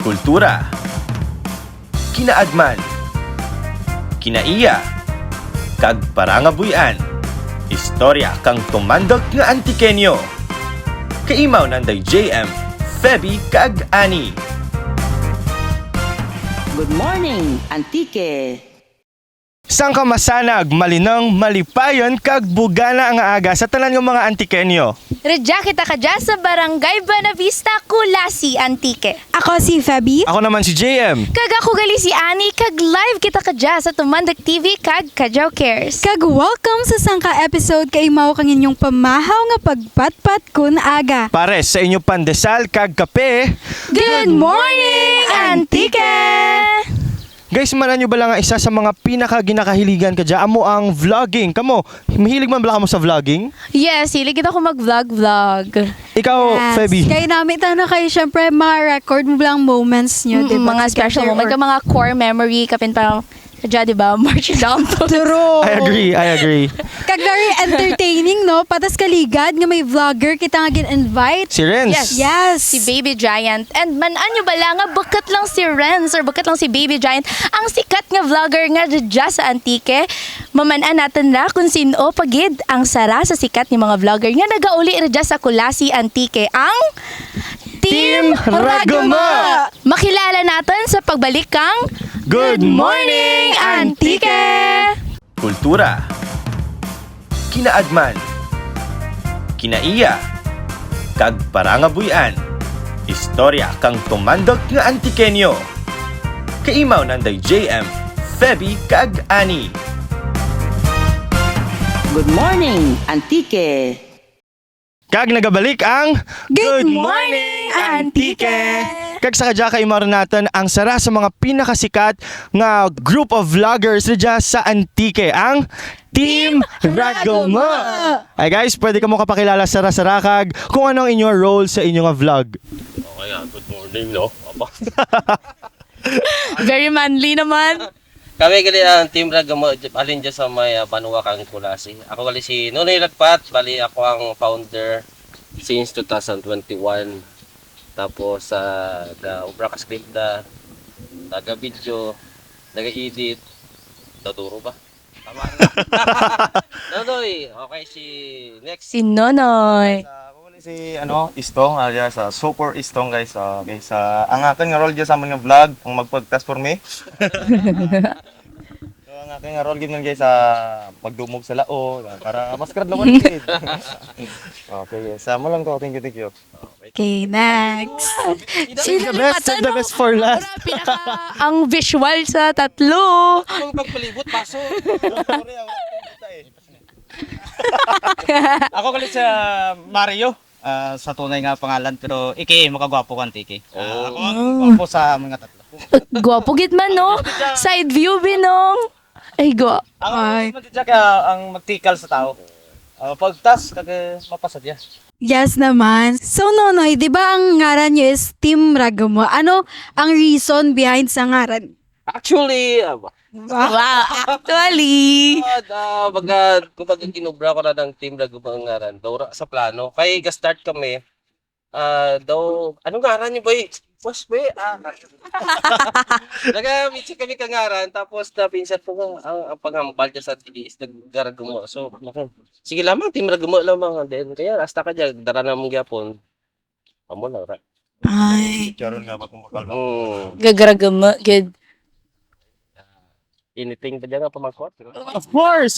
Kultura, kinaadman, kinaiya, kag parangabuyan, istorya kang tumandog nga antikenyo. Kaimaw nanday JM, Feby kag Ani. Good morning, Antique! Sang ka masanag, malinang, malipayon, kag bugana ang aga sa tanan ng mga antikenyo. Redya kita ka dyan sa Barangay Buenavista, Kulasi, Antique. Ako si Feby. Ako naman si JM. Kag ako gali si Ani, kag live kita ka dyan sa Tumandag TV, kag Kajaw Cares. Kag welcome sa sangka episode kay imaw kang inyong pamahaw nga pagpatpat kun aga. Pares sa inyo pandesal, kag kape. Good morning, Antique! Guys, manan nyo ba lang nga isa sa mga pinaka-ginakahiligan ka dyan? Amo ang vlogging. Kamo, mahilig man ba mo sa vlogging? Yes, hilig kita ko mag-vlog. Ikaw, Feby. Kaya namin na kayo, syempre, mga record mo lang moments nyo, diba? Mga special moment, ka mga core memory, kapin parang, kadya, diba, march down to. True. I agree. Kag very entertaining, no? Patas kaligad nga may vlogger kita nga gin-invite. Si Renz. Yes. Si Baby Giant. And manan nyo ba lang nga, bakat lang si Renz or bakat lang si Baby Giant, ang sikat nga vlogger nga dyan sa Antique. Mamanan natin na kung sino pagid ang sara sa sikat ni mga vlogger nga nagauli dyan sa Kulasi, Antique. Ang Team Raguma! Makilala natin sa pagbalik kang Good morning, Antique! Kultura, kinaadman, kinaiya, kag parangabuyan, istorya kang tumandog nga antikenyo. Kaimaw nanday JM, Feby kag Ani. Good morning, Antique! Kag nagabalik ang Good morning, Antique! Kag sa kadya kaimaw natin ang sara sa mga pinakasikat nga group of vloggers dyan sa Antique, ang Team Raguma. Ay guys, pwede ka mo kapakilala sara-sara kag kung anong inyong role sa inyong vlog. Okay, good morning, no? Aba. Very manly naman. Kami gali ang Team Ragamo, alin dyan sa may Banwa kang Kulasi. Ako gali si Nonoy Lagpat, bali ako ang founder since 2021. Tapos ubra ka script taga-video, taga-edit, taturo ba? Tama na. Nonoy, okay, next. Si Nonoy. Ako si Istong alias Super Istong guys. Guys, ang akin nga role dyan sa mga vlog ang magpag-test for me. So ang akin nga role gid guys pagdumog sa lao para mas krad lawan guys. Okay, yes. Mo lang ko. Thank you. Okay, next. Save the best for last. Ang visual sa tatlo. Ang pagpalibot, paso. Ako kalit sa Mario. Sa tunay nga pangalan pero mo kagwapo kan Tiki. Ako ang gwapo sa mga tatlo. Gwapo git man, no? Side view, binong. Ay, Ang matitya ka ang magtikal sa tao. Pagtas kag mapasad ya. Yes naman. So, Nonoy, di ba ang ngaran nyo is Team Raguma? Ano ang reason behind sa ngaran? Actually, Wow, actually. Kumbaga kinubra ko na ng Team Ragumangaran daw sa plano. Kaya ga-start kami. Anong ngaran niyo ba eh? Boss ba eh? Nag-meet kami kangaran, tapos napinsan po ang panghambal dyan sa tilis, nag-Ragumo. So, sige lamang, Team Ragumo lamang. Then, kaya hasta ka dyan, dara na mong gyapon. Amo lang, right? Ay. Charon nga makumakal. Gagaragama, good. Anything pa dyan nga pamangkot? Of course.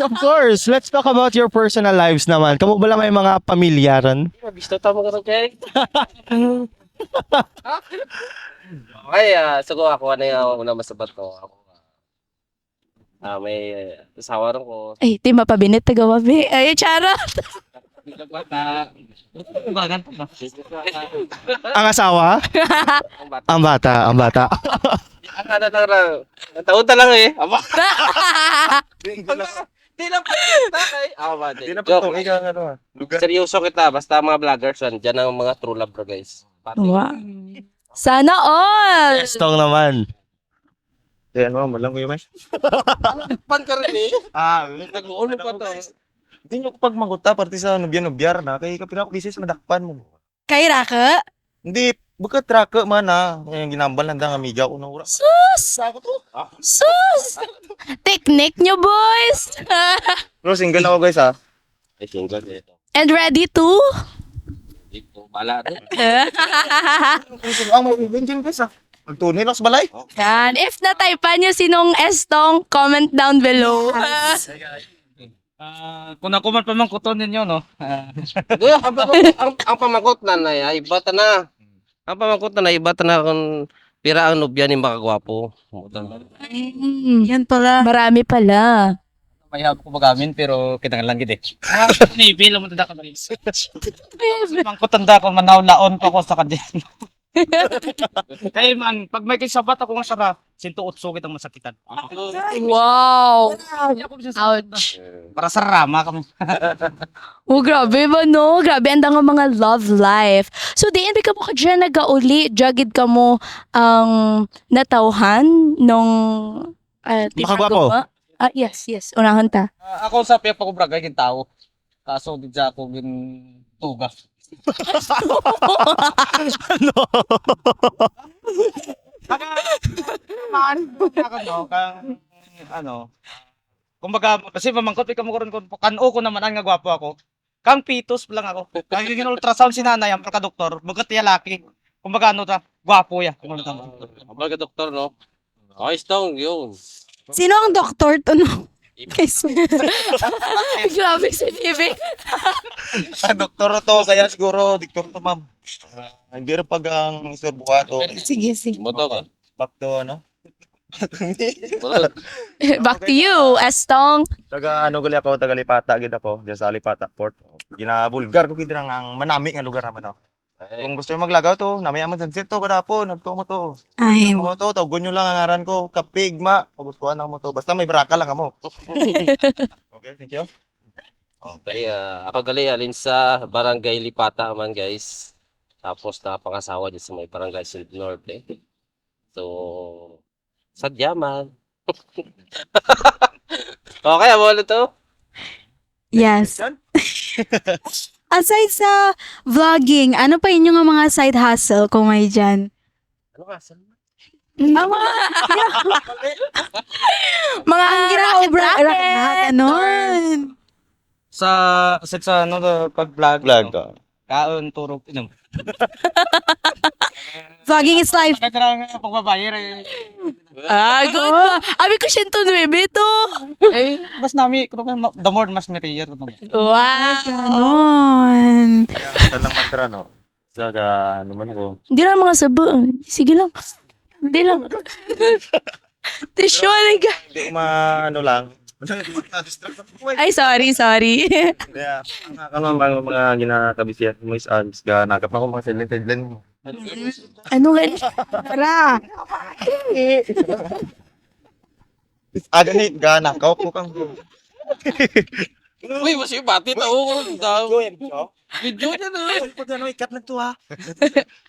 Let's talk about your personal lives naman. Kamu ba lang may mga pamilyaran? Bisto tamo ka rin, Jay. Okay, sugo ako, ano yung una masabat ko. Ako, may asawa rin ko. Ay, di mapabinit, tagawabi. Ay, charot. Ang asawa? Ang bata. Ang ano lang lang, taon lang eh. Aba. Di lang pa kay. Di na pa to ikaw lugar. Seryoso kita, basta mga vloggers, dyan ang mga true love bro guys. Wow. Sana all. Stong naman. Yan mo, malang ko yung may. Pan ka rin eh. Nag-uulo pa to. Hindi nyo pag manguta, parte sa nubyan-nubyar na, kay kapila ko bisis madakpan mo. Kay Raka? Hindi, Buka traka man yung ginambal na ang amiga ko na ura. Sus! Sus! Technique nyo, boys! Pero single ako guys ha. Ay, single dito. And ready to? Dito, bala rin. Ang may ibigin guys ha. Magtunay lang sa balay. Yan. If na-typean nyo sinong Estong, comment down below. Kung ako man pamangkuton ninyo, no? Hindi, ang pamangkot na iba ta na. Ang pamangkot na iba ta na kung pira ang nobya ni makagwapo. Yan pala. Marami pala. May habo ko magamin, pero kitang lang gid eh. Nipil mo tanda ka ba? Pamangkuton da ko manaw-laon pa ko sa kadya. Kaya man, pag may kisabat ako nga sara, 108 kitang masakitan. Wow! Ouch. Para sa rama kami. Oh, grabe ba no? Grabe, ang nga mga love life. So, diin ka mo ka dyan nagauli, jagid ka mo ang natauhan nung Team Makagwapo. Raguma? Yes. Unahan ta. Ako sa piyak pa ko bragay kin tao. Kaso di dya ako gin tuga. Kumbaga, kasi mamangkot ka mo karon ko kano ko naman ang nga gwapo ako. Kang pitos lang ako. Kang gin ultrasound si nanay ang ka doktor, bugat ya laki. Kumbaga ano ta, gwapo ya. Abal ka doktor, no? Okay, Stong, yun. Sino ang doktor to no? Guys. Grabe si Bibi. Doktor to, kaya siguro doktor to ma'am. Hindi rin pag ang istor buhat o Sige. Moto ka. back to ano. Back to you, Estong. Taga ano gali ako, taga Lipata gid ako, diyan sa Lipata Port. Ginabulgar ko gid ang manami nga lugar naman. Kung gusto mo maglagaw to, namaya man sunset to kada po, nagtuo mo to. Ay, Mo to, tawgon nyo lang ang ngaran ko, Kapigma. Pagustuhan ako mo to. Basta may braka lang kamo. Okay, thank you. Okay, ako gali alin sa Barangay Lipata man, guys. Tapos napangasawa dyan sa may Barangay Silk Norte. So, sadya man. Okay, amo na to. yes. Aside sa vlogging, ano pa inyong mga side hustle kung may dyan? Ano ka? Saan? Mga Ginagawa, ganon. Sa ano pag-vlog, Vlog ka. kaon turog inom. Vlogging is life. Kaya pagbabayar good. Abi ko 109 to. eh mas nami the more mas merrier. Wow. Ganon. Kaya lang mantra, no? Saga, ano man ko. Hindi lang mga sabo. Sige lang. Hindi lang. Tissue ka. Hindi ko ano lang. Na-distract ako. Ay, sorry. Kaya, mga ginakabisiyan mo is nakap ako mga silent mo. Ano nga? Tara. Ganit, nakaw po kang Uy, mas yung bati na ako. Video niya na. Pag ano, ikat na to ha.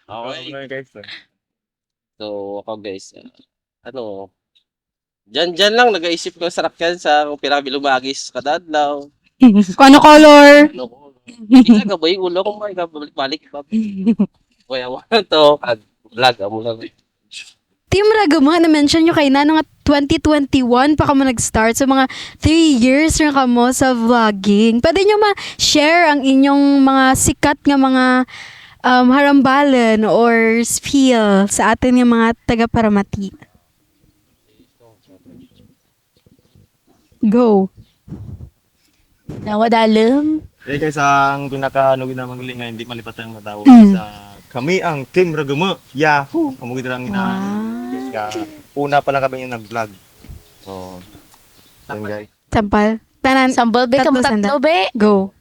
Okay. guys. So, ako guys, Diyan lang nag-iisip ko sarap yan sa kung pirami lumagis kadadlaw. Kung ano color? Ano ko? Hindi ka ba yung ulo ko balik pa. Kaya wala to vlog mo lang. Team Raguma, na-mention nyo kayo na nga 2021 pa kamo nag-start. So mga 3 years na kamo sa vlogging. Pwede nyo ma-share ang inyong mga sikat nga mga harambalan or spiel sa atin yung mga taga-Paramati. Go. Nawadalam. Eh guys, ang pinaka-ano ginamangling nga hindi malipatan ang matao sa kami ang Team Raguma. Yahoo! Kamugit lang una pa lang kami yung nag-vlog. So, yun guys. Sampal. Tanan. Sambal be, Tatlo kamutatlo be. Go.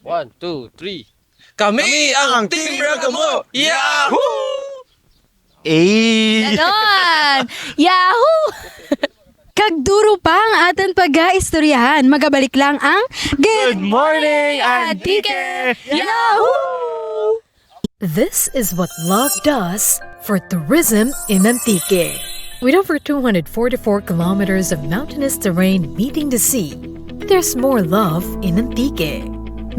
1, 2, 3. Kami ang Team Ragamo! Yahoo! Ganon! Yahoo! Kagduro pa ang ating pag-aistoryahan. Magabalik lang ang Good morning, Antike! Yahoo! This is what love does for tourism in Antique. With over 244 kilometers of mountainous terrain meeting the sea, there's more love in Antique.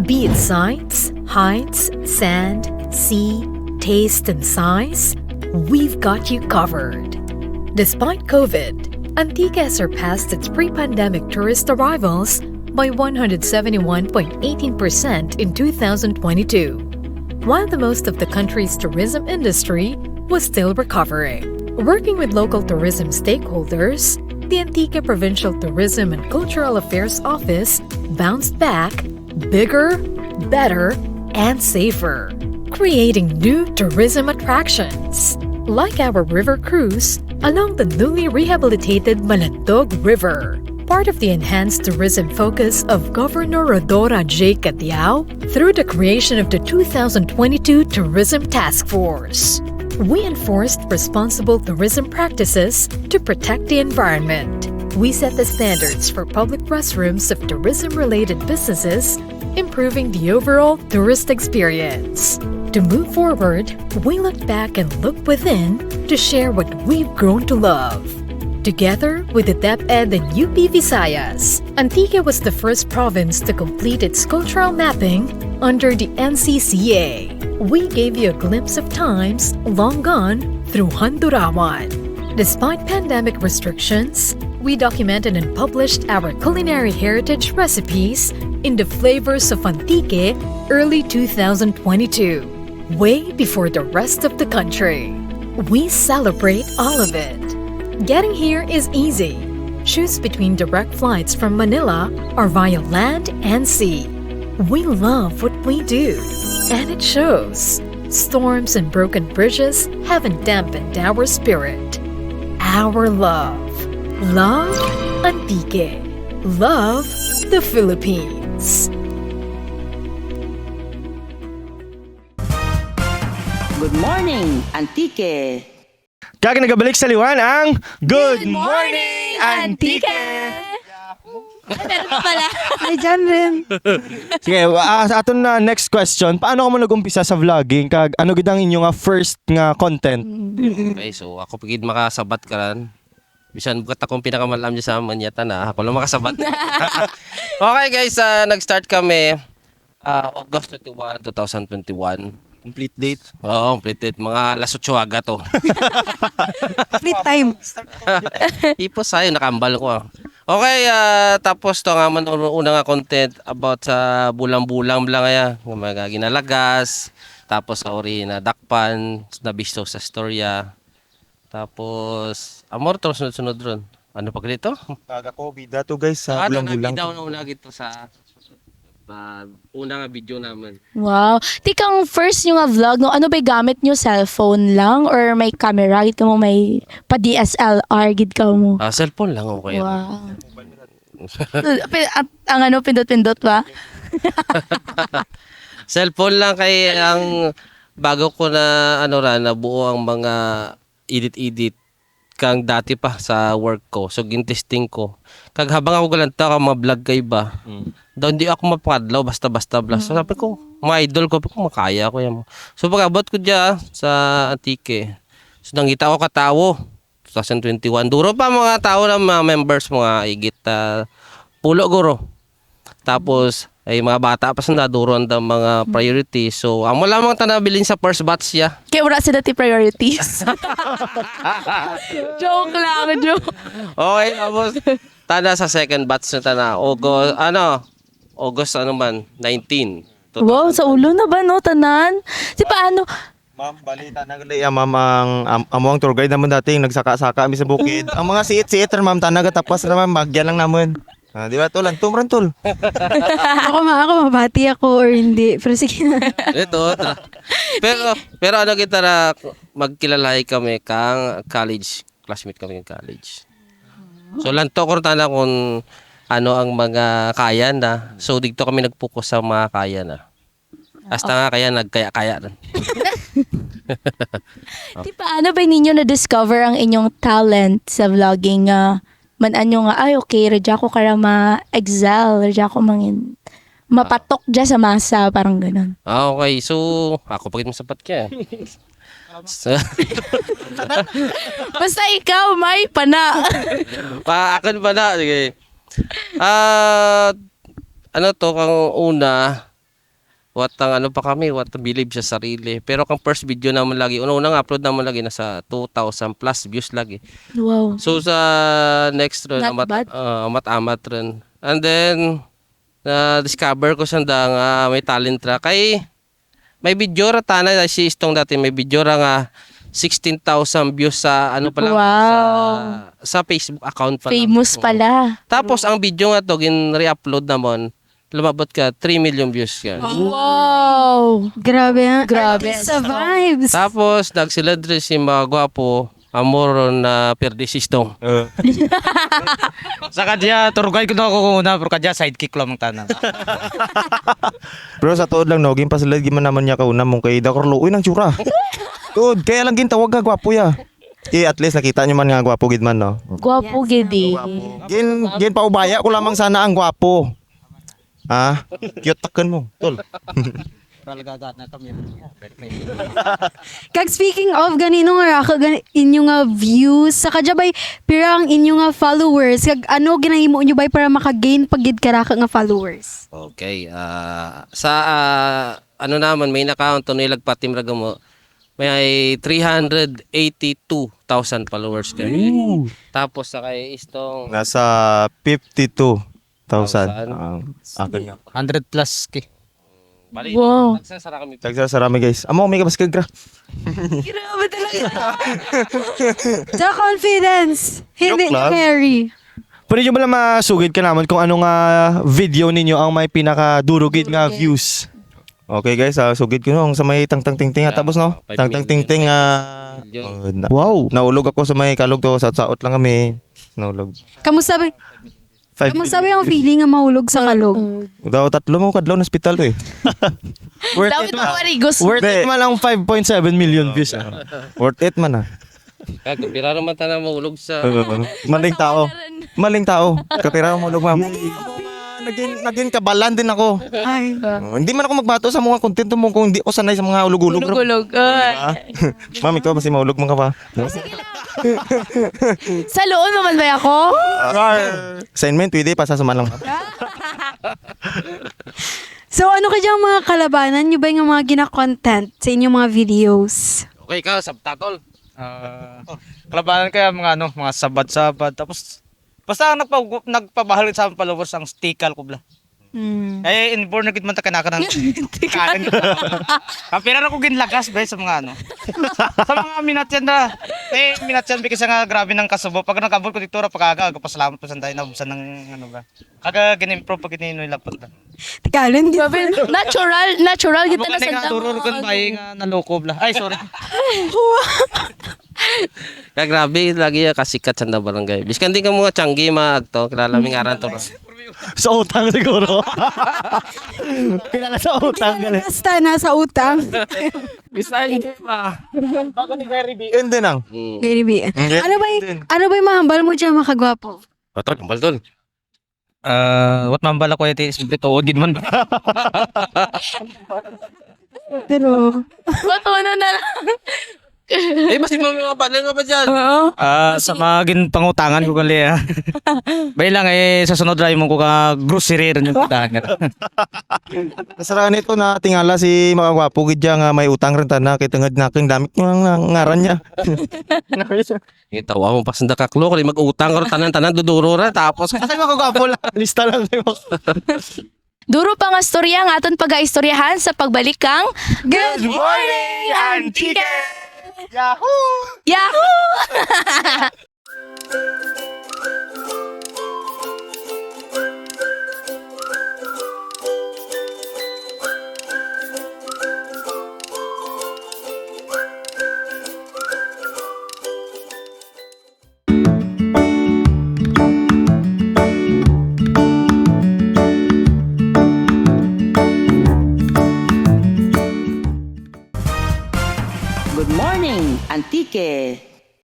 Be it sights, heights, sand, sea, taste, and size, we've got you covered. Despite COVID, Antique has surpassed its pre-pandemic tourist arrivals by 171.18% in 2022, while the most of the country's tourism industry was still recovering. Working with local tourism stakeholders, the Antique Provincial Tourism and Cultural Affairs Office bounced back bigger, better, and safer, creating new tourism attractions, like our river cruise along the newly rehabilitated Malandog River, part of the enhanced tourism focus of Governor Rodora J. Catiao through the creation of the 2022 Tourism Task Force. We enforced responsible tourism practices to protect the environment. We set the standards for public restrooms of tourism-related businesses, improving the overall tourist experience. To move forward, we look back and look within to share what we've grown to love. Together with the DepEd and UP Visayas, Antique was the first province to complete its cultural mapping under the NCCA. We gave you a glimpse of times long gone through Handurawan. Despite pandemic restrictions, we documented and published our culinary heritage recipes in the Flavors of Antique early 2022, way before the rest of the country. We celebrate all of it. Getting here is easy. Choose between direct flights from Manila or via land and sea. We love what we do, and it shows. Storms and broken bridges haven't dampened our spirit. Our love. Love Antique. Love the Philippines. Good morning, Antique. Kaya nagabalik sa liwan ang Good Morning, Antique! Ay, meron pa pala. Ay, dyan rin. Sige, sa aton na next question, paano ka mo nag-umpisa sa vlogging? Kag ano gid ang inyo nga first nga content? Okay, so ako pagid makasabat karan. Bisan bukat akong pinakamalam dyan sa manyata na. Ako lang makasabat. Okay guys, nag-start kami August 21, 2021. Complete date. Oo, complete date. Mga alas 8 aga to. Free time. Ipos sayo, nakambal ko. Okay, tapos to nga man una nga content about sa bulang-bulang lang kaya. Mga ginalagas. Tapos ori na dakpan, nabisto sa storya. Tapos, amor to sunod-sunod ron. Ano pa dito? Kaga-COVID dato guys sa bulang-bulang. Daw na una gito sa una nga video naman. Wow. Tikang first nyo nga vlog, no, ano ba'y gamit nyo? Cellphone lang? Or may camera? Gid ka mo may pa-DSLR? Gid ka mo? Cellphone lang okay. Wow. At ang ano, pindot-pindot ba? Cellphone lang kay ang bago ko na nabuo ang mga edit kang dati pa sa work ko. So gin-testing ko. Kag habang ako galanta ka mga vlog kay ba. Daw hindi ako mapadlaw basta-basta vlog. So sabi ko, mga idol ko makaya ko yan. So pag-abot ko diya sa Antique. So nangita ko katawo 2021. Duro pa mga tao na mga members mga igit pulo guro. Tapos ay mga bata pa sa naduron ang mga priority. So, amo lamang tanabilin sa first batch ya. Kaya wala sila ti priorities. Joke lang, joke. Okay, tapos tada sa second batch na tana. August 19. Wow, sa ulo na ba, no, tanan? Si paano? Ma'am, balita na gali ma'am ang among tour guide naman dati nagsaka-saka mi sa bukid. Ang mga siit-siit ma'am tanaga tapos naman bagyan lang naman. Di ba tol? Rantol. Ako mabati ako or hindi. Pero sige na. Ito. Pero ano kita na magkilalay kami kang college. Classmate kami ng college. So lanto ko tana kung ano ang mga kaya na. So dito kami nagpokus sa mga kaya na. Hasta nga kaya nagkaya-kaya rin. Di paano ba ninyo na-discover ang inyong talent sa vlogging? Manan nga, ay okay, radya ko kara ma-excel, radya ko mapatok dyan sa masa, parang ganun. Okay, so ako pagit mo sapat ka. Basta ikaw, may pana. Akin pa na, sige. Ano to, kang una, what ang ano pa kami, what believe sa sarili. Pero kang first video naman lagi, unang upload naman lagi nasa 2,000 plus views lagi. Wow. So sa next run, Not bad. amat rin. And then na-discover ko siya nga may talent ra kay may video ra tanay si Istong dati may video ra nga 16,000 views sa ano pa lang Wow. sa Facebook account pa lang. Famous pala. Tapos ang video nga to gin re-upload naman lumabot ka 3 million views yan. Wow. Grabe ha. Grabe. Sa vibes. Tapos nagsilad rin si mga gwapo amor na perdisistong. Sa kadya, tour guide ko na ako una, pero kadya sidekick lang ang tanan. Pero sa tuod lang no, gin pasilad giman naman niya kauna mong kay Dakor Luoy ng tsura. Tuod, kaya lang gin tawag nga gwapo ya. At least nakita niyo man nga gwapo gid man no. Gwapo gidi. Gin paubaya ko lamang sana ang gwapo. Ah, cute taken mo, tol. Kag speaking of ganino nga raka inyo nga views sa kadjabay pirang inyo nga followers kag ano ginahimo nyo bay para maka-gain pagid karaka nga followers. Okay, sa ano naman main account to nilagpat Team Ragamo may 382,000 followers kami. Tapos sa kay Istong Nasa 52,000. Akin nga. 100 plus K. bali, Wow. nagsasara kami. Tagsasarami guys. Amo may kabas kagra. Grabe talaga. Sa confidence. Hindi Joke lang. carry. Pwede nyo ba lang masugid ka naman kung anong video ninyo ang may pinakadurugid nga views? Okay guys, sugid ko nung sa may tangtang-tingting tapos no. 5 Tangtang-tingting Wow. naulog ako sa may kalog to, saot lang kami. Naulog. Kamusta ba? 5 Kamusta ba yung feeling nga mahulog sa kalog? daw tatlo mo kadlaw na hospital to eh. Worth Dapat it man. mawarigos. Worth it man ang 5.7 million views. Worth it man ah. Kaya pira naman tanan mahulog sa Maling tao. Maling tao. Kapira mo ulog ma'am. Naging kabalan din ako. Ay. Hindi man ako magbato sa mga content mo kung hindi ako sanay sa mga ulog-ulog. Gulog. Ma'am, ikaw kasi maulog mo ka pa. Sa loob naman ba ako? Assignment, pwede pa sa suman lang. So ano kadyang mga kalabanan nyo ba yung mga gina-content sa inyong mga videos? Okay ka, subtitle. Kalabanan kaya mga ano, mga sabat-sabat. Tapos, basta nagpabahal sa aming followers ang stikal ko bla. Eh, inborn na gid man ta kanaka ng kanan. Kapira na ko ginlagas ba sa mga ano. Sa mga minatyan na. Minatyan kasi nga grabe ng kasubo. Pag nagabot ko dito ra pagkaga, pasalamat pa sanday na busan ng ano ba. Kaga gin-improve pag gininoy lapot na. Tikalan di ba? Natural kita na Amo ka sa turor kun bay nga naloko bla. Ay, sorry. Kaya grabe lagi kasikat sa barangay. Biskan din ka mga tiyanggi maagto, kilala mi ngaran to. Sa utang siguro. Kilala sa utang. Galing. Basta nasa utang. Bisan pa. Hindi nang. Gary B. Ano ba yung mahambal mo dyan makagwapo? Patol, kambal tol. What mambala ko iti simple tuod gid man. Pero, Matuno na lang. Eh, mas mga panel nga ba dyan? Oo. Sa mga ginpangutangan ko gali ah. Bay lang sa sunod ra mo ko ka grocery rin yung utangan. Kasaraan ito na tingala si makagwapo gid nga may utang rin tana kay tungod na king damit mo ang ngaran niya. Tawa mo pas nda kaklo kali mag-utang karo tanan-tanan duduro ra tapos Kasi makagwapo lang. Lista lang kayo. Duro pa nga storya ang aton pag-aistoryahan sa pagbalik kang Good Morning, Antique! Yahoo! Good morning, Antique.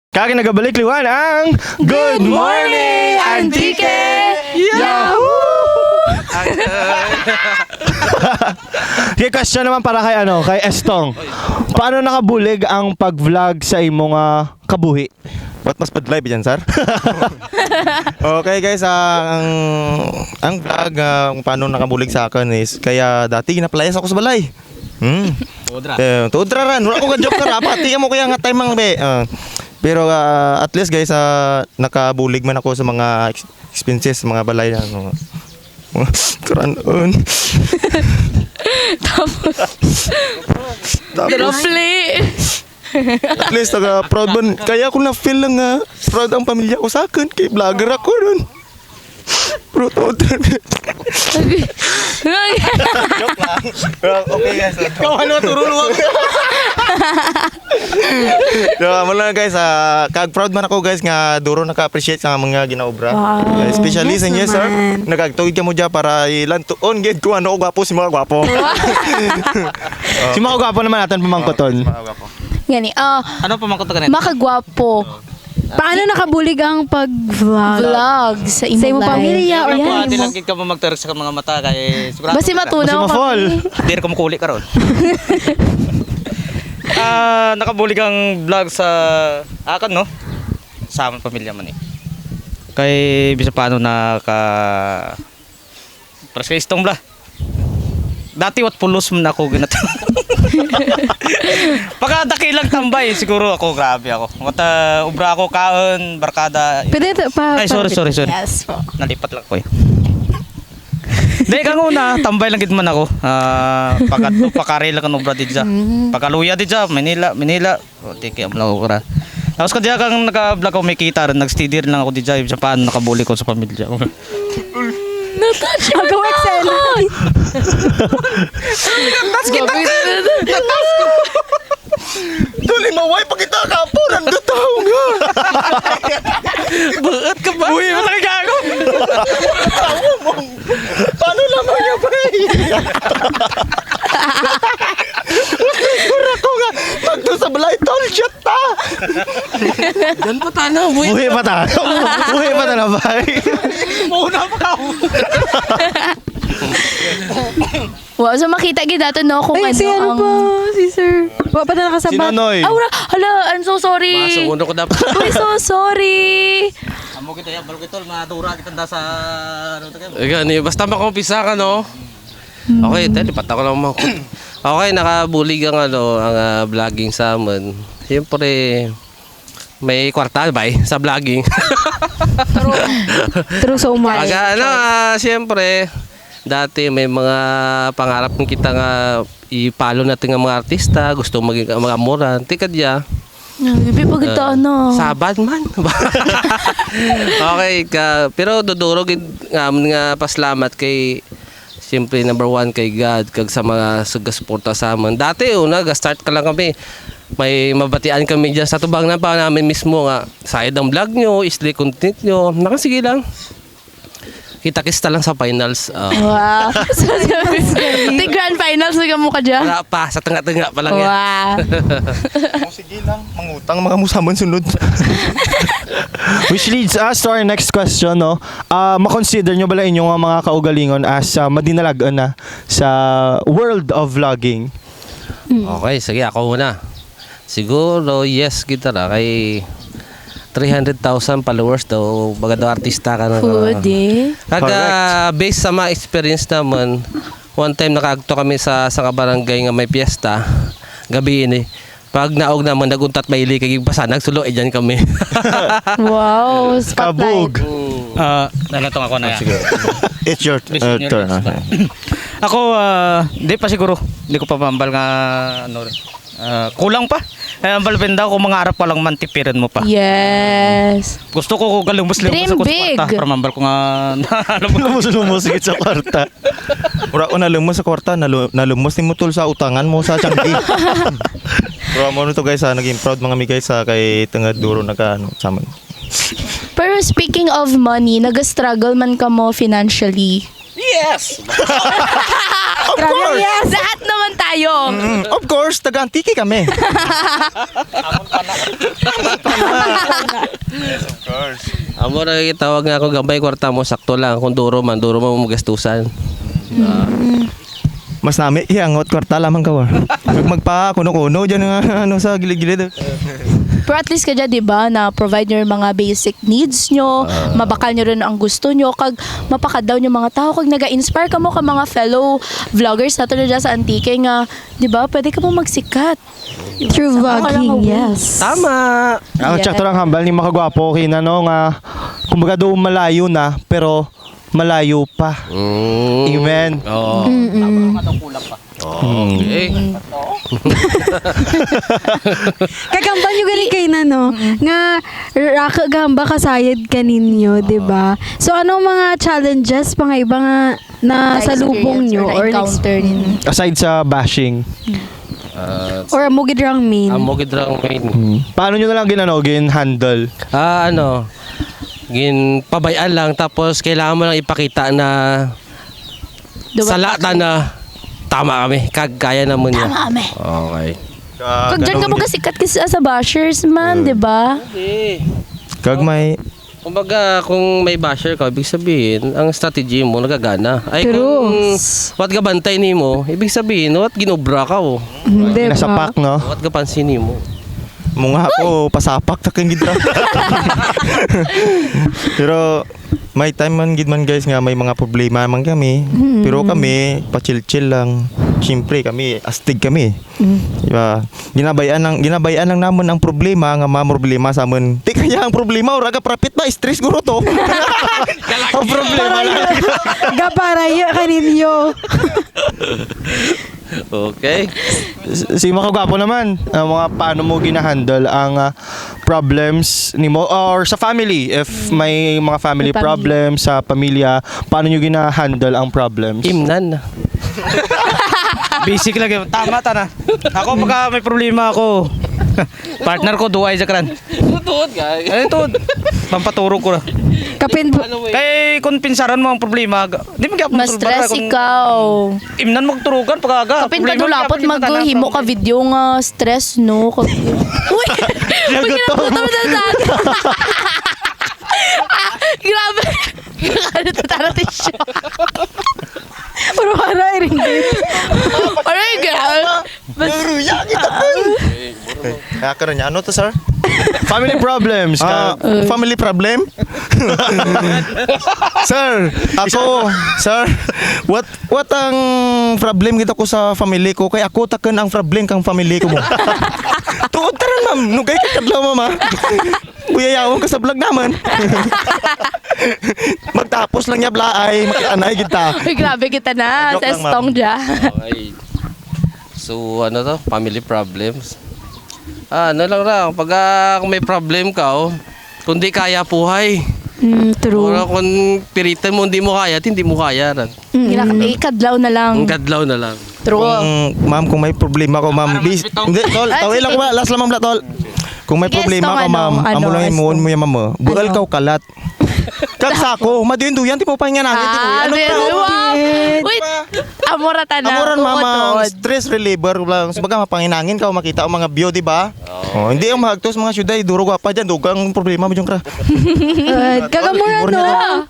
Kaya nagabalik liwan ang Good Morning, Antique! Yahoo! Kaya question naman para kay kay Estong. Paano nakabulig ang pag-vlog sa imong kabuhi? Ba't mas padlay ba dyan, sir? Okay guys, ang vlog kung paano nakabulig sa akin is kaya dati ginapalayas ako sa balay. Tudra ran. Wala ko ka-joke na pati mo kaya nga time mang be. Pero at least guys, nakabulig man ako sa mga expenses, mga balay na ano. Karanon. Tapos at least proud man. Kaya ko na feel lang proud ang pamilya ko sa akin. Kay vlogger ako nun. Pero tudra. Joke lang. Okay guys. Kawan mo turuluwag. Mula guys, kag proud man ako guys nga duro naka-appreciate sa mga ginaobra. Especially sa inyo sir. Nagagtuig ka mo dyan para ilantuon gid ko ano gwapo si mga gwapo. Si mga gwapo naman natin pamangkoton. Gani, Ano pa man ko taga makagwapo. Paano nakabulig ang pag-vlog? Vlog sa Sa imong life. pamilya or Ano Ayan. pa, lang ka mo magtarik sa mga mata kay sigurado. Basi matunaw Basi ma-fall. kami. Hindi ko makuli ka ron. Nakabulig ang vlog sa akin, no? Sa aming pamilya man eh. Kay bisa paano Paras kay istong bla. Dati wat pulos man ako ginat. Pagkadakilang tambay siguro ako grabe ako. Mata ubra ako kaon barkada. Pwede pa... Ay sorry. Yes po. Nalipat lang ko eh. Dahil kang una, tambay lang gid man ako. Pagkadto pakari lang kan obra didya. Pagkaluya didya, Manila. O tiki am lang ko ra. Tapos kadya kang naka-vlog ako may kita rin, nag-steady rin lang ako didya, sa paano nakabuli ko sa pamilya. Magawa Excel. Tapos kita Duli maway pakita ka po nandutaw nga. Buot ka ba? Uy, malaki ka ako. Paano naman niya pre? Siguro ko nga magto sa balay tol shit ta. Diyan pa tanaw, buhay. Buhay pa ta. Buhay pa ta na ba? Mauna pa ako. Wow, so makita gid dato no kung Ay, si ano po, si sir. Wa pa na Si nakasabat. Nonoy. Hala, I'm so sorry. Masuuno ko dapat. I'm so sorry. Amo kita ya, balo kitol, madura kita da sa ano to kay. Gani, basta makumpisa ka no. Okay, lipat ako lang mo. Okay, nakabulig ang ang vlogging sa amin. Siyempre may kwarta ba sa vlogging. True so much. Siyempre dati may mga pangarap ng kita nga ipalo natin ang mga artista, gusto maging mga amoran. Tikad ya. Bibi pagita no. Sabad man. Okay, pero duduro gid nga paslamat kay siyempre number one kay God kag sa mga suga-suporta sa amin. Dati start ka lang kami. May mabatian kami diyan sa tubang na pa namin mismo nga side ang vlog nyo, isli content nyo. Nakasige lang. Kita-kista lang sa finals. Wow. The grand finals na mo ka dyan? Wala pa, sa tanga-tanga pa lang yan. Wow. Sige lang, mangutang mga musamon sunod. Which leads us to our next question, no? Ma-consider nyo bala inyong mga kaugalingon as madinalagan na sa world of vlogging? Okay, sige ako muna. Siguro yes kita ra kay 300,000 followers daw baga daw artista ka na. Pwede. Kaga based sa mga experience naman, one time nakaagto kami sa kabarangay nga may piyesta gabi ini. Pag naog naman naguntat maili kay basa nagsulo diyan kami. Wow. Kabog. Spotlight. Nalatong ako na yan. It's your turn. Ako, hindi pa siguro. Hindi ko pa pambal nga, kulang pa. Ambal penda ko mga arap pa lang mantipiran mo pa. Yes. Gusto ko galumos-lumos Dream ako sa big. kwarta para mambal ko nga Lumos higit sa kwarta. Ura ko nalumos sa kwarta, nalumos ni mutol sa utangan mo sa Changi. Pero mo to guys, naging proud mga mi guys kay tengad duro naka saman. Pero speaking of money, nag-struggle man ka mo financially. Yes! Of course! Yes! Lahat naman tayo. Of course, taga-antiki kami. Of course. Amo ra tawag nga ako gambay kwarta mo sakto lang kung duro man mo magastusan. Mas nami iangot kwarta lamang ka war. Magpa kuno-kuno diyan nga sa gilid-gilid. Pero at least kadya, di ba, na provide nyo yung mga basic needs nyo, mabakal nyo rin ang gusto nyo, kag mapakadaw nyo mga tao, kag naga-inspire ka mo ka mga fellow vloggers na to na sa Antique nga, di ba, pwede ka mo magsikat. Through Ako lang vlogging, ako. yes. Tama! Ang Yes. tsakto lang hambal ni makagwapo kina no nga kumbaga doon malayo na pero malayo pa. Amen. Oo. Okay. Kagamba nyo gani kay na, no? Nga, raka gamba kasayad ka ninyo, di ba? So, anong mga challenges pa nga iba nga na sa lubong nyo? Or encounter ninyo. Aside sa bashing, or amugidrang main? Amo gidrang main. paano nyo na lang handle? Pabayaan lang tapos kailangan mo lang ipakita na salata na tama kami, kagaya naman niya. Tama kami. Okay. Pag dyan ka mo kasikat kasi sa bashers man, di ba? Kag may Kumbaga, kung may basher ka, ibig sabihin, ang strategy mo nagagana. Ay True. kung what ka bantay ni mo, ibig sabihin, what ginobra ka o. Di nasa ba? pack no. What ka pansin ni mo. Mga ako pasapak ta kang gidra. Pero may time man gid man guys nga may mga problema man kami. Pero kami pa-chill-chill lang. Siyempre kami astig kami. Diba? Ginabayan lang namon ang problema nga problema sa amon. Di kaya ang problema ora ka profit ba stress guro to. Ang problema lang. Gaparaya ka ninyo. Okay. Si makagwapo naman, mga paano mo gina-handle ang problems nimo or sa family if may mga family May problems sa pamilya, paano nyo gina-handle ang problems? Imnan. Basic lang yun. Tama ta na. Ako pagka may problema ako. Partner ko duway sa kran. Tutuod ka. Ano ito? Pampaturo ko na. Kapin Kaya kung pinsaran mo ang problema, di mo kaya Mas stress ikaw. Imnan magturugan pagkaga. Kapin ka dulapot maghimo ka video nga stress no. Uy! Uy, kinabuto mo na sa akin. Grabe. Ano to tara tisyo? Puro haray rin dito. Aray, grabe. Kaya ka rin, ano to sir? Family problems. Family problem? Sir, what ang problem kita ko sa family ko? Kaya ako taken ang problem kang family ko mo. Tuod taran ma'am, nugay ka kadlaw mama. Buyayawon ka sa vlog naman. Magtapos lang niya blaay, makianay kita. Uy, grabe kita na. Joke Sa lang, ma'am. estong dyan. Okay. So, ano to? Family problems. Ano lang lang. Pag kung may problem ka, kung di kaya buhay. True. O kung piritan mo, hindi mo kaya ran. Kadlaw na lang. Ang kadlaw na lang. True. Ma'am, kung may problema ko, ma'am, please. Hindi, tol, Ay, tawin lang sige. ko, last lang ma'am, tol. Kung may Sige, problema Estong, ka, ma'am, ano, amo lang Estong? imuon mo yung ma'am. Bugal ka o kalat. Kagsako, maduyan-duyan, di mo pa nga nangit. Ano wow. Wait, amora ta na. Amuran mama, Uotod. stress reliever lang. Sabaga mapanginangin ka o makita ang mga bio, di ba? Oh, hindi ang mahagtos mga syuday, duro pa dyan, dugang problema mo dyan ka. Kagamura no.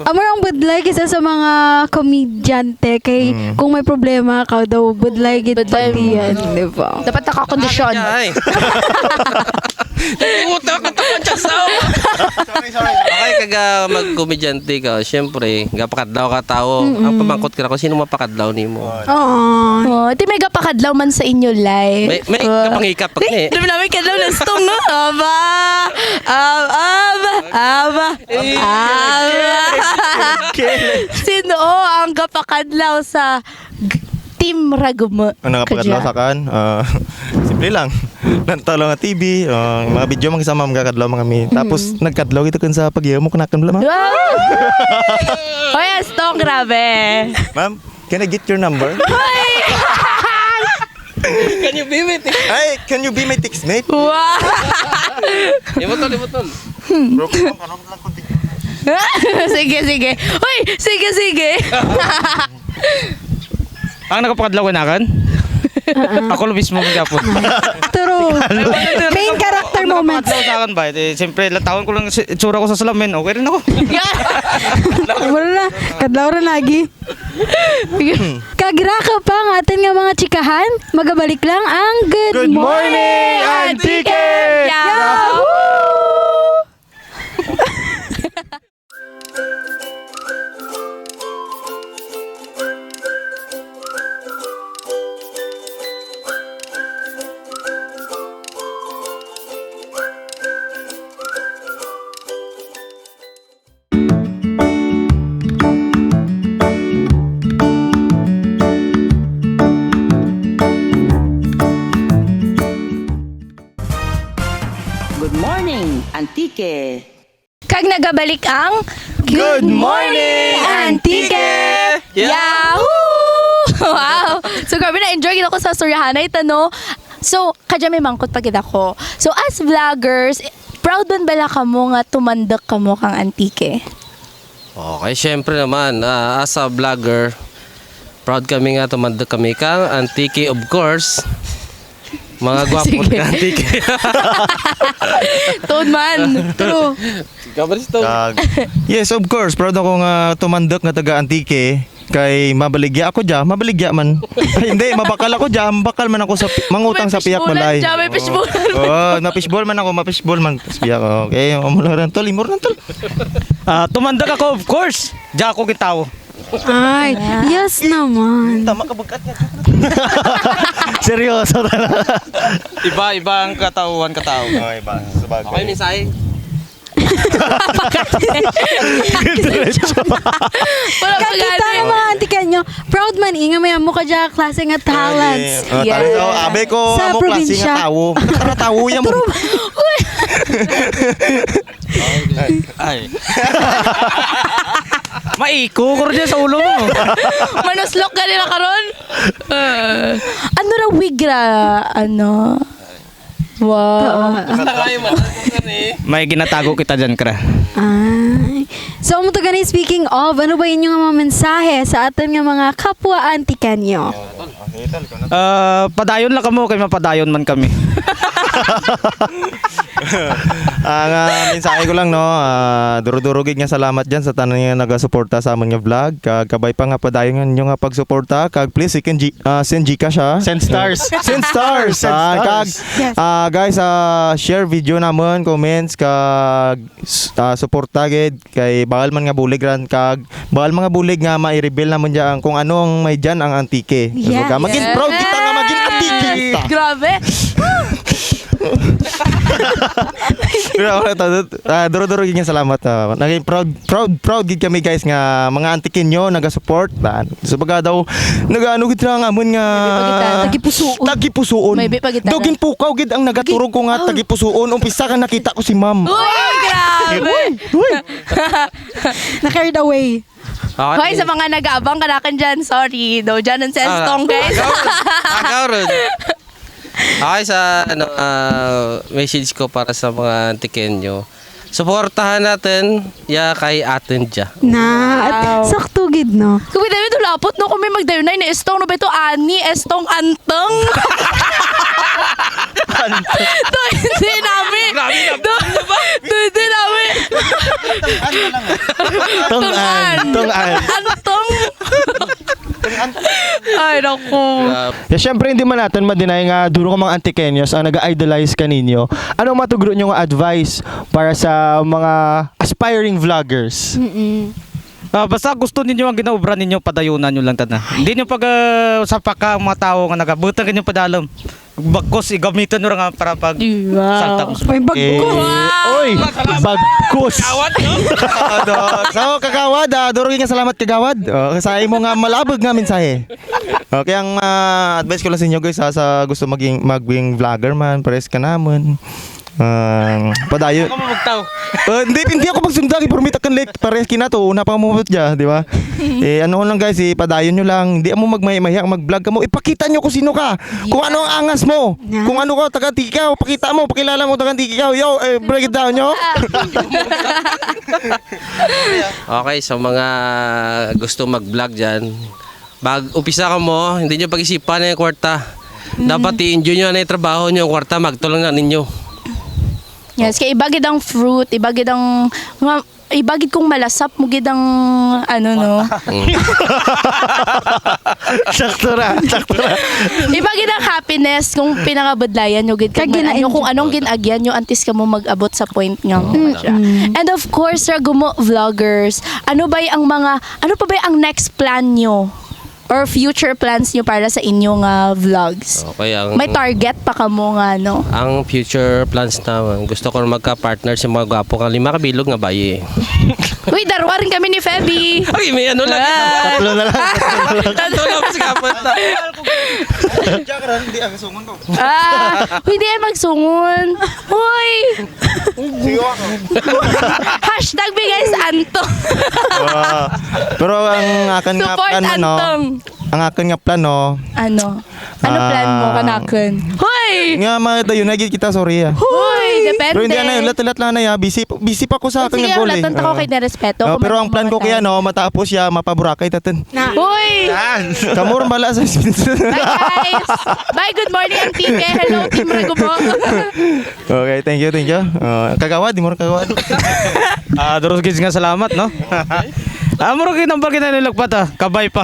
Amurang budlay isa sa mga komedyante kay kung may problema ka daw budlay gid Budlay mo. pati yan, di ba? Dapat nakakondisyon. Ay. Utak ka tapan siya sa Okay, kaga magkomedyante ka, syempre, gapakadlaw ka tao. Ang pamangkot ka kung sino mapakadlaw ni mo. Oo. Oh, di may gapakadlaw man sa inyo live. May kapangikap pa ni. Di ba namin kadlaw ng stong, no? Aba! Sino ang gapakadlaw sa Team Ragumo? Ang nakapakadlaw sa kan, simple lang. Nantalo nga TV, mga video mga kasama mga kakadlaw mga kami. Tapos nagkadlaw ito kan sa pagyaw mo kunakan bala ma'am. Wow! Hoy, stong, grabe. Ma'am, can I get your number? Can you be with it? Ay, can you be my textmate? Wow! Limotol. Sige. Hoy, sige. Ang nakapakadlaw na kan? Ako mismo magapon. True. True. Main character moments. Sa akin ba? Siyempre, taon ko lang itsura ko sa salamin. Okay rin ako. Wala na. Kadlaw ra lagi. Kagra ka pa ang atin nga mga chikahan. Magabalik lang ang Good, Good morning, Antique! Yahoo! Good morning, Antique. Kag nagabalik ang Good morning, Antique! Yahoo! Wow! So grabe na-enjoy gid ako sa storyahanay tano. So, kadya may mangkot pa gid ako. So, as vloggers, proud man bala kamo nga tumandak kamo kang Antique? Okay, syempre naman, as a vlogger, proud kami nga tumandag kami kang Antique, of course. Mga gwapo Sige. ng Antique. Toad man. True. Kabaris to. Yes, of course. Proud ako nga tumandak nga taga Antique. Kay mabaligya ako dya, mabaligya man. Ay, hindi, mabakal ako dya, mabakal man ako sa mangutang sa piyak balay. May fishbowlan. Oo, na-fishball man ako, ma-fishball man. Tapos piyak ako. Okay, amularan tol, imor ng tol. Tumandag ako, of course. Diyan ako gitaw. Ay, yes naman. Tama ka bugat niya. Seryoso talaga. Iba ang katauhan katao. Okay ba? Sabagay. Okay, mensahe. Wala pa Kakita ng mga antikan nyo. Proud man nga may amo ka dyan klase nga talents. Yes. So, abe ko, Sa amo klase probinsya. nga tawo. Tawo yan mo. Ay. Maiko ko rin sa ulo mo. Manuslok ka nila karon. Ano ra wigra? Ano? Wow. May ginatago kita dyan, Kra. Ay. So, mo to gani speaking of, ano ba inyong mga mensahe sa atin nga mga kapwa antikan nyo? Padayon lang kamo, kay mapadayon man kami. Ang mensahe ko lang no, duro-durugig nga salamat dyan sa tanan nga nagasuporta sa amon nga vlog. Kag kabay pa nga padayon nga nyo nga pagsuporta. Kag please you can send Gcash ha. Send stars. Send stars. Kag Yes. guys, share video namon, comments kag suporta gid kay bawal man nga bulig ran kag bawal mga bulig nga mai-reveal namon diyan kung ano ang may diyan ang Antique. Yes. So, maging proud kita nga maging Antique kita. Grabe. Duro-duro gid nga salamat. Naging proud gid kami guys nga mga Antikin nyo naga-support. So baga daw nagaano gid nga amon nga Tagipusuon. Tagipusuon. May bi pagita na. Dugin pukaw gid ang nagaturog ko nga tagipusuon. Umpisa ka nakita ko si ma'am. Uy, grabe. Uy. Na-carried away. Hoy, sa mga nag-aabang kanakan dyan, sorry. Daw dyan ang sestong, guys. Agaw rin. Okay, sa message ko para sa mga Antikenyo. Suportahan natin kay atin dyan. At sakto gid no. Kung dami ito lapot, no? Kung may magdayunay na estong, no ba ito? Ani, estong, antong. Ito, hindi namin. Ito, hindi namin. Tungan. Antong. Ay, naku. Yeah, syempre hindi man natin ma-deny nga duro ka mga Antikenyos ang nag-idolize ka ninyo. Anong matugro nyo nga advice para sa mga aspiring vloggers? Basta gusto ninyo ang ginaubra ninyo, padayunan nyo lang tana. Hindi nyo pag sa paka mga tao nga nagabutan kanyo padalam. Bagkos, igamitan nyo nga para pag salta mo. May bagko. Oy, bagkus. Kagawad, no? So, kagawad, duro nga salamat kagawad. Sa imo nga malabog nga mensahe. Okay, ang advice ko lang sa inyo guys, sa gusto maging vlogger man, pares ka naman. Padayon. Ako mamagtaw. Hindi ako magsundag, ipormita kan lek pares kinato una pa mo dya, di ba? Ano lang guys, padayon nyo lang. Hindi mo magmay-mahiyak mag-vlog ka mo. Ipakita nyo kung sino ka. Kung ano ang angas mo. Kung ano ka, taga-Antique ka, pakita mo, pakilala mo taga-Antique ka. Yo, break it down nyo. Okay, sa mga gusto mag-vlog dyan, umpisa ka mo, hindi nyo pag-isipan na yung kwarta. Dapat i-enjoy nyo na yung trabaho nyo, yung kwarta, magtulong na ninyo. Yes, kay ibagid ang fruit, ibagid kong malasap mo gid ang ano no. Sakto ra. Ibagid ang happiness kung pinangabudlayan nyo gid kag nyo kung anong ginagyan nyo antes ka mo mag-abot sa point nga siya. And of course, Ragumo vloggers, ano pa ba ang next plan nyo? Or future plans nyo para sa inyong vlogs? Okay, May target pa ka mo nga, no? ang future plans na gusto ko magka-partner sa mga gwapo kang 5 kabilog nga bayi. Uy, darwa rin kami ni Feby. Ay, may ano lang. Tatlo na lang. Tatlo lang sa kapat na. Hindi ang sungon ko. Hindi ay magsungon. Hoy! Hashtag bigay sa Anto. Pero ang akin nga Support plano, no? Antong. Ang akin nga plano, Ano? Ano plan mo kanakan? Hoy! nga madayo na gid kita, sorry ah. Hoy! Depende. Pero hindi na, lat lang na ya, busy pa ko sa akin Sige, ng goal wala eh. tanta ko kay nerespeto. Pero ang plan ko kaya no, matapos ya mapaburakay taten. Hoy! Kamor bala sa Bye guys! Bye, good morning ang team. Hello, team Ragumo. Okay, thank you. Kagawad, di mo rin kagawad. Duros kids nga salamat, no? Muro kinambal kita nilagpat kabay pa.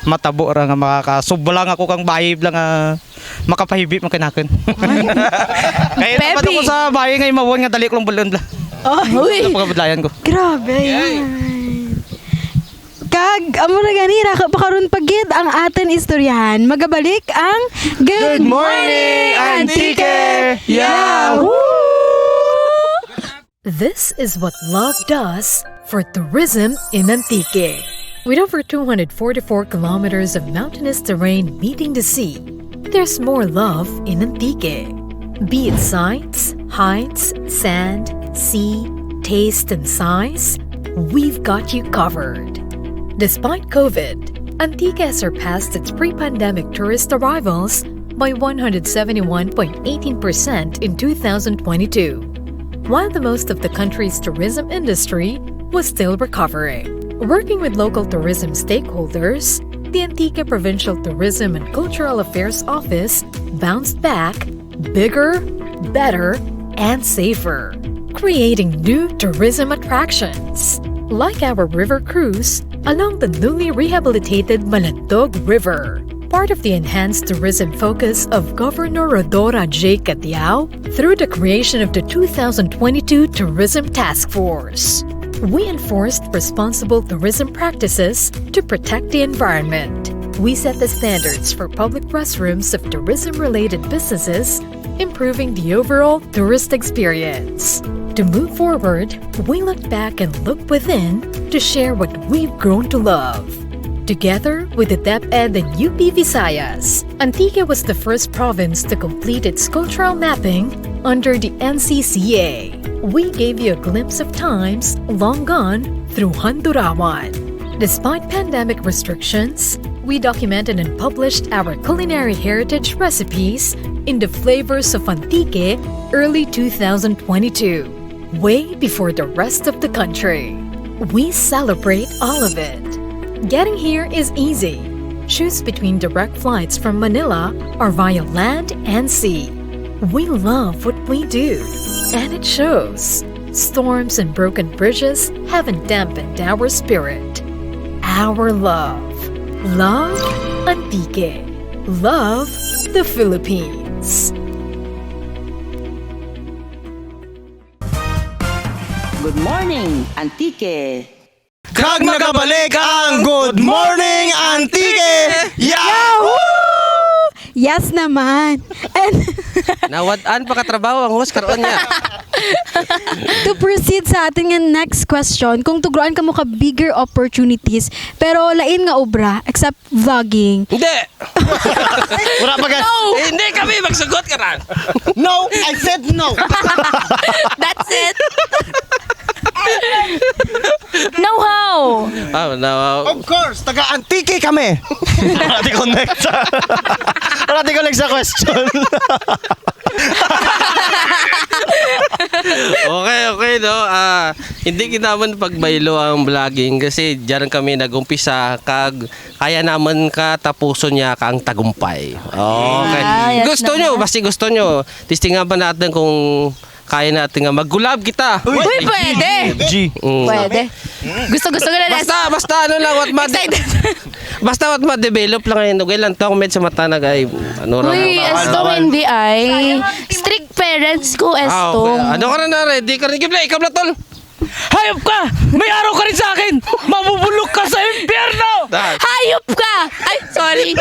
Matabo ra nga makakasubo lang ako kang bayib lang makapahibip mo kinakin. Kaya dapat Pepe. ako sa bahay ngay mawon nga dali ko lang bulon bla. Uy! Sa pagabudlayan ko. Grabe yan. Kag, amo na ganira, pakaroon pagid ang atin istoryahan. Magabalik ang Good Morning, Antique! Yahoo! This is what love does for tourism in Antique. With over 244 kilometers of mountainous terrain meeting the sea, there's more love in Antique. Be it sights, heights, sand, sea, taste, and size, we've got you covered. Despite COVID, Antique has surpassed its pre-pandemic tourist arrivals by 171.18% in 2022, while the most of the country's tourism industry was still recovering. Working with local tourism stakeholders, the Antique Provincial Tourism and Cultural Affairs Office bounced back bigger, better, and safer, creating new tourism attractions, like our river cruise along the newly rehabilitated Malandog River, part of the enhanced tourism focus of Governor Rodora J. Catiao through the creation of the 2022 Tourism Task Force. We enforced responsible tourism practices to protect the environment. We set the standards for public restrooms of tourism-related businesses, improving the overall tourist experience. To move forward, we looked back and looked within to share what we've grown to love. Together with the DepEd and UP Visayas, Antique was the first province to complete its cultural mapping under the NCCA. We gave you a glimpse of times long gone through Handurawan. Despite pandemic restrictions, we documented and published our culinary heritage recipes in the flavors of Antique early 2022, way before the rest of the country. We celebrate all of it. Getting here is easy. Choose between direct flights from Manila or via land and sea. We love what we do, and it shows. Storms and broken bridges haven't dampened our spirit. Our love. Love Antique. Love the Philippines. Good morning, Antique. Kag nagabalik ang Good Morning Antique! Yahoo! Yes naman. And Nawadaan pa katrabaho ang host karoon niya. to proceed sa ating nga next question, kung tugroan ka mo ka bigger opportunities, pero lain nga obra, except vlogging. Hindi! Wala pa guys. Hindi kami magsugot ka ran. No, I said no. That's it. Know-how. Of course, taga-Antique kami. Parati connect sa question. Okay. Anyway, no, hindi naman pagbaylo ang vlogging kasi diyan kami nagumpisa kaya naman katapuson niya kang tagumpay. Okay. yes Gusto naman. nyo, basta gusto nyo. Testingan pa natin kung kaya natin nga mag-gulab kita. Uy, pwede. G. Pwede. Gusto ko na Basta ano lang basta what ma-develop lang ngayon. Okay lang to kung medyo sa mata na guy. Ano ra. Uy, esto hindi ay. Strict parents ko, esto. Ano ka na ready ka rin gibla ikaw na tol. Hayop ka! May araw ka rin sa akin! Mabubulok ka sa impyerno! Hayop ka! Ay, sorry.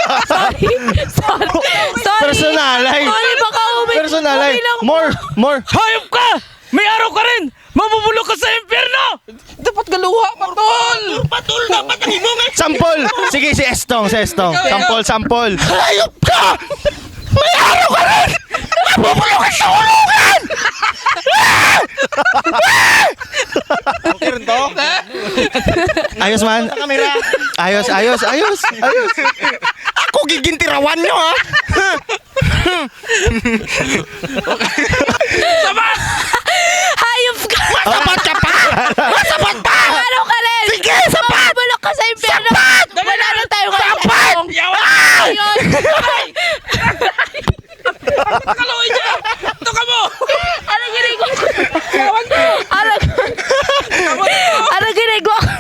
Personalay. Sorry, baka Personalay. okay lang. More. Hayop ka! May araw ka rin! Mabubulok ka sa impyerno! Dapat galuha patol. Patol dapat ang himungan. Sampol. Sige, si Estong. Sampol. Hayop ka! May araw ka rin! Mabubulok ka sa ulungan! Okay rin to? Ayos man. Ayos. Ako gigintirawan nyo, ha? Hayop ka! Sapat ka pa! Sapat pa! Araw ka rin! Sige, sapat! Mabulok ka sa impyerno! Sapat! Wala na tayo ngayon. Sapat! Ayun! Kaluoy niya! Ito ka mo! Anong ginagawa ko? Anong ginagawa ko?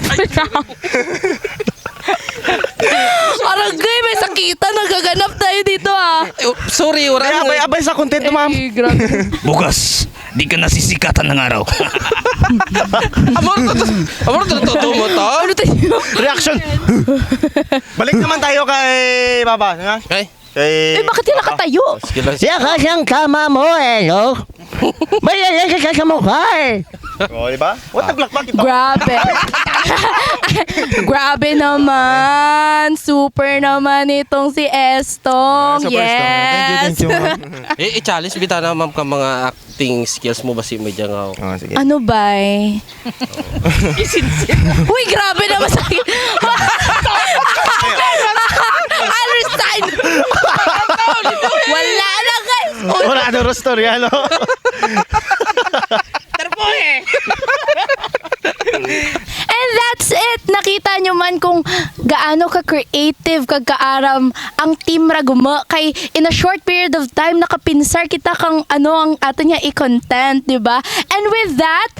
Aragay, may sakitan. Nagaganap tayo dito, ha? Sorry, wala na. Abay sa content mo, ma'am. Grabe. Bukas, di ka nasisikatan ng araw. Amor, totoo mo to? Ano tayo? Reaction. Balik naman tayo kay Baba. Ha? Okay. Eh, bakit yung nakatayo? Yakas ang kama mo no? May lalagay ka sa mukha O, diba? What naglakbak ito? Grabe. Grabe naman. Super naman itong si Estong. Super Estong. Thank you, ma'am. I-challenge bita na ma'am ka mga acting skills mo ba si Medya nga? Oh, sige. Ano ba eh? Uy, grabe naman sa akin. Understand? Wala na guys. Wala na roster yan, no? And that's it. Nakita nyo man kung gaano ka-creative, kagkaaram ang Team Raguma. Kay in a short period of time, nakapinsar kita kang ano ang ato niya i-content, di ba? And with that,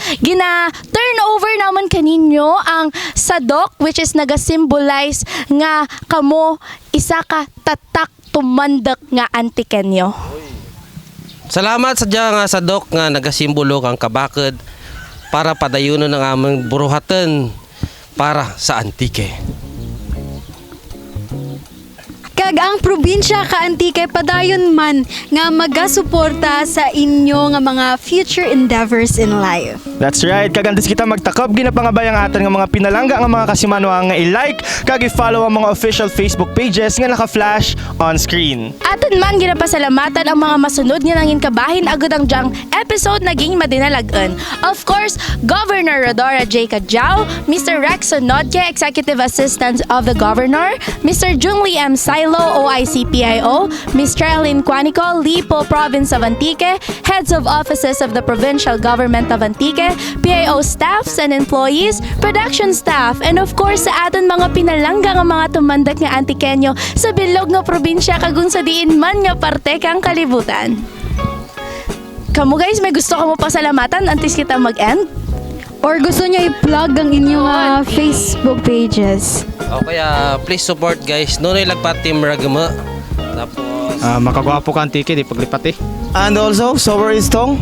turn over naman kaninyo ang sadok, which is naga-symbolize nga kamo isa ka tatak tumandak nga antikenyo. Salamat sa dyan nga sa dok nga nagasimbolo kang kabakod para padayunon ng aming buruhatan para sa Antique. Kag ang probinsya ka Antique padayon man nga magasuporta sa inyo nga mga future endeavors in life. That's right. Kagandas kita magtakob. Ginapangabay ang atin ng mga pinalangga ng mga kasimanwa nga i-like kag i-follow ang mga official Facebook pages nga naka-flash on screen. Aton man ginapasalamatan ang mga masunod nga nangin kabahin agad ang jang episode naging madinalagan. Of course, Governor Rodora J. Cajao, Mr. Rex Sonodke, Executive Assistant of the Governor, Mr. Jungli M. Silo, OICPIO, Ms. Trelyn Quanico, Lipo, Province of Antique, Heads of Offices of the Provincial Government of Antique, PIO staffs and employees, production staff, and of course sa aton mga pinalangga nga mga tumandak nga Antikenyo sa bilog nga probinsya kagong sa diin man nga parte kang kalibutan. Kamu guys, may gusto ka mo pasalamatan antes kita mag-end? Or gusto niyo i-plug ang inyong Facebook pages? O kaya please support guys. Nonoy Lagpat Team Raguma. Tapos Makagwapo ka Antique, di paglipat eh. And also, Sober Istong.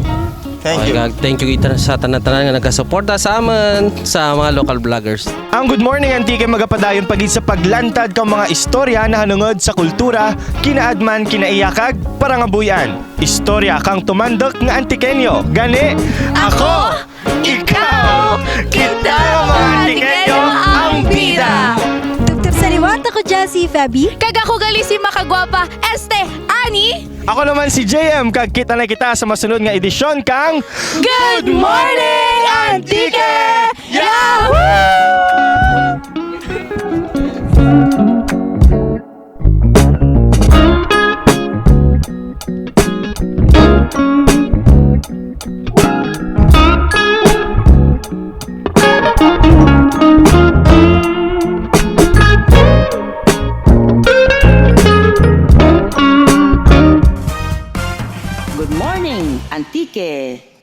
Thank you. Thank you kita sa tanan-tanan nga nagasuporta sa amin sa mga local vloggers. Ang Good Morning Antique magapadayon pagid sa paglantad kang mga istorya na hanungod sa kultura, kinaadman, kinaiyakag, parangabuyan. Istorya kang tumandak nga Antikenyo. Gani, ako, ikaw, kita mga Antikenyo ang bida. Tuptup sa liwat ako dyan si Fabi. Kag ako gali si makagwapa, Ani. Ako naman si JM, kag kita na kita sa masunod nga edisyon kang Good Morning Antique! Yahoo! Antique.